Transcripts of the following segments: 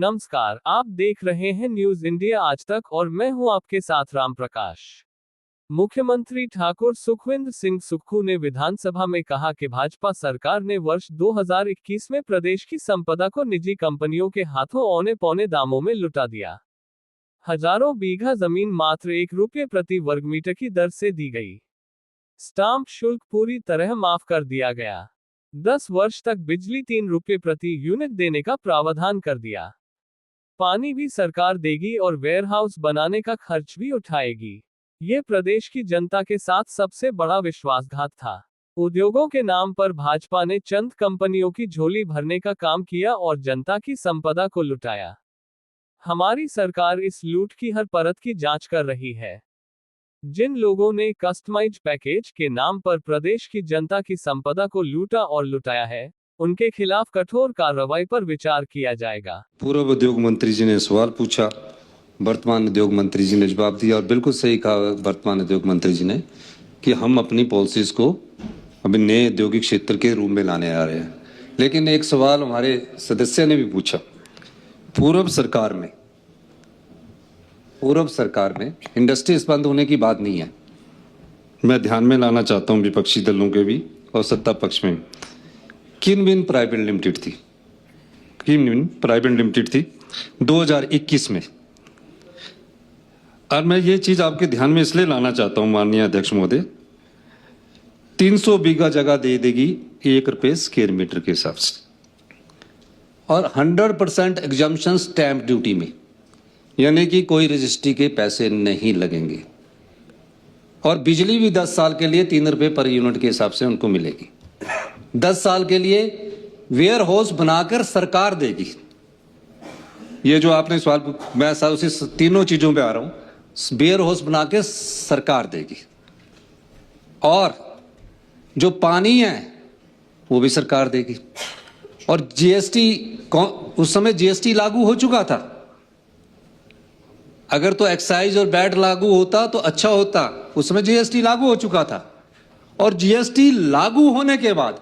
नमस्कार, आप देख रहे हैं न्यूज इंडिया आज तक और मैं हूं आपके साथ राम प्रकाश। मुख्यमंत्री ठाकुर सुखविंदर सिंह सुक्खू ने विधानसभा में कहा कि भाजपा सरकार ने वर्ष 2021 में प्रदेश की संपदा को निजी कंपनियों के हाथों औने पौने दामों में लुटा दिया। हजारों बीघा जमीन मात्र ₹1 प्रति वर्ग मीटर की दर से दी गई। स्टाम्प शुल्क पूरी तरह माफ कर दिया गया। 10 वर्ष तक बिजली ₹3 प्रति यूनिट देने का प्रावधान कर दिया। पानी भी सरकार देगी और वेयरहाउस बनाने का खर्च भी उठाएगी। ये प्रदेश की जनता के साथ सबसे बड़ा विश्वासघात था। उद्योगों के नाम पर भाजपा ने चंद कंपनियों की झोली भरने का काम किया और जनता की संपदा को लुटाया। हमारी सरकार इस लूट की हर परत की जांच कर रही है। जिन लोगों ने कस्टमाइज्ड पैकेज के नाम पर प्रदेश की जनता की संपदा को लूटा और लुटाया है, उनके खिलाफ कठोर कार्रवाई पर विचार किया जाएगा। पूर्व उद्योग मंत्री जी ने सवाल पूछा, वर्तमान उद्योग मंत्री जी ने जवाब दिया और बिल्कुल सही कहा वर्तमान उद्योग मंत्री जी ने कि हम अपनी पॉलिसीज को अभी नए औद्योगिक क्षेत्र के रूप में लाने आ रहे हैं। लेकिन एक सवाल हमारे सदस्य ने भी पूछा, पूर्व सरकार में इंडस्ट्रीज बंद होने की बात नहीं है। मैं ध्यान में लाना चाहता हूं विपक्षी दलों के भी और सत्ता पक्ष में, किनविन प्राइवेट लिमिटेड थी 2021 में। और मैं ये चीज आपके ध्यान में इसलिए लाना चाहता हूं माननीय अध्यक्ष महोदय, 300 बीघा जगह दे देगी ₹1 स्क्वायर मीटर के हिसाब से और 100% एग्जम्पशन स्टैंप ड्यूटी में, यानी कि कोई रजिस्ट्री के पैसे नहीं लगेंगे। और बिजली भी 10 साल के लिए ₹3 पर यूनिट के हिसाब से उनको मिलेगी। 10 साल के लिए वेयर हाउस बनाकर सरकार देगी। ये जो आपने सवाल, मैं उसी तीनों चीजों पे आ रहा हूं। वेयर हाउस बना के सरकार देगी और जो पानी है वो भी सरकार देगी। और जीएसटी, उस समय जीएसटी लागू हो चुका था। अगर तो एक्साइज और वैट लागू होता तो अच्छा होता, उस समय जीएसटी लागू हो चुका था। और जीएसटी लागू होने के बाद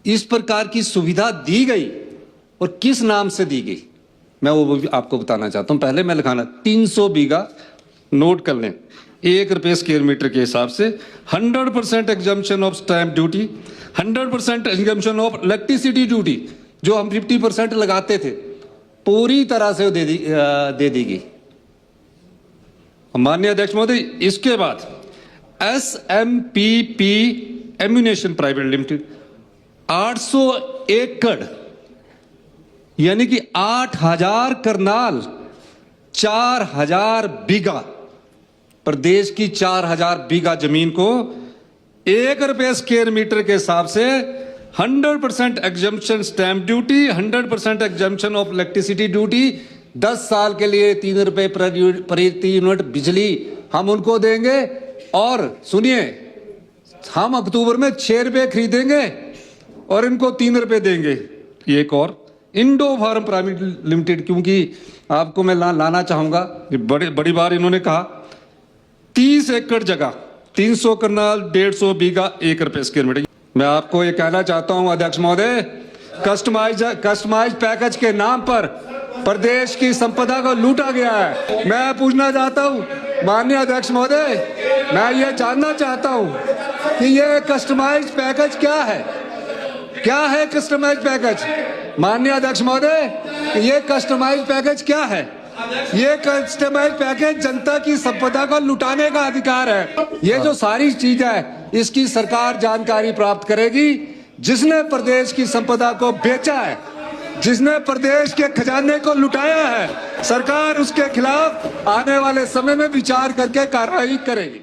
इस प्रकार की सुविधा दी गई और किस नाम से दी गई मैं वो भी आपको बताना चाहता हूं। पहले मैं लिखाना 300 बीघा नोट कर लें, ₹1 स्क्वायर मीटर के हिसाब से 100% exemption of stamp duty, 100% exemption of electricity duty, जो हम 50% लगाते थे, पूरी तरह से दे दी गई। माननीय अध्यक्ष महोदय, इसके बाद SMPP एम्यूनेशन प्राइवेट लिमिटेड 800 एकड़ यानी कि 8000 करनाल, 4000 बीघा, प्रदेश की 4000 बीघा जमीन को ₹1 स्क्वायर मीटर के हिसाब से 100% exemption stamp duty, 100% exemption of electricity duty, 10 साल के लिए ₹3 प्रति यूनिट बिजली हम उनको देंगे। और सुनिए, हम अक्टूबर में ₹6 खरीदेंगे और इनको ₹3 देंगे। एक और इंडो फार्म प्राइवेट लिमिटेड, क्योंकि आपको मैं लाना चाहूंगा, बड़ी बार इन्होंने कहा 30 एकड़ जगह, 300 करनाल, 150 बीघा, ₹1 स्क्वायर मीटर। मैं आपको ये कहना चाहता हूं अध्यक्ष महोदय, कस्टमाइज पैकेज के नाम पर प्रदेश की संपदा को लूटा गया है। मैं पूछना चाहता हूं माननीय अध्यक्ष महोदय, मैं ये जानना चाहता हूं कि ये कस्टमाइज पैकेज क्या है? क्या है कस्टमाइज पैकेज? माननीय अध्यक्ष महोदय, ये कस्टमाइज पैकेज क्या है? ये कस्टमाइज पैकेज जनता की संपदा को लुटाने का अधिकार है। ये जो सारी चीज है, इसकी सरकार जानकारी प्राप्त करेगी। जिसने प्रदेश की संपदा को बेचा है, जिसने प्रदेश के खजाने को लुटाया है, सरकार उसके खिलाफ आने वाले समय में विचार करके कार्रवाई करेगी।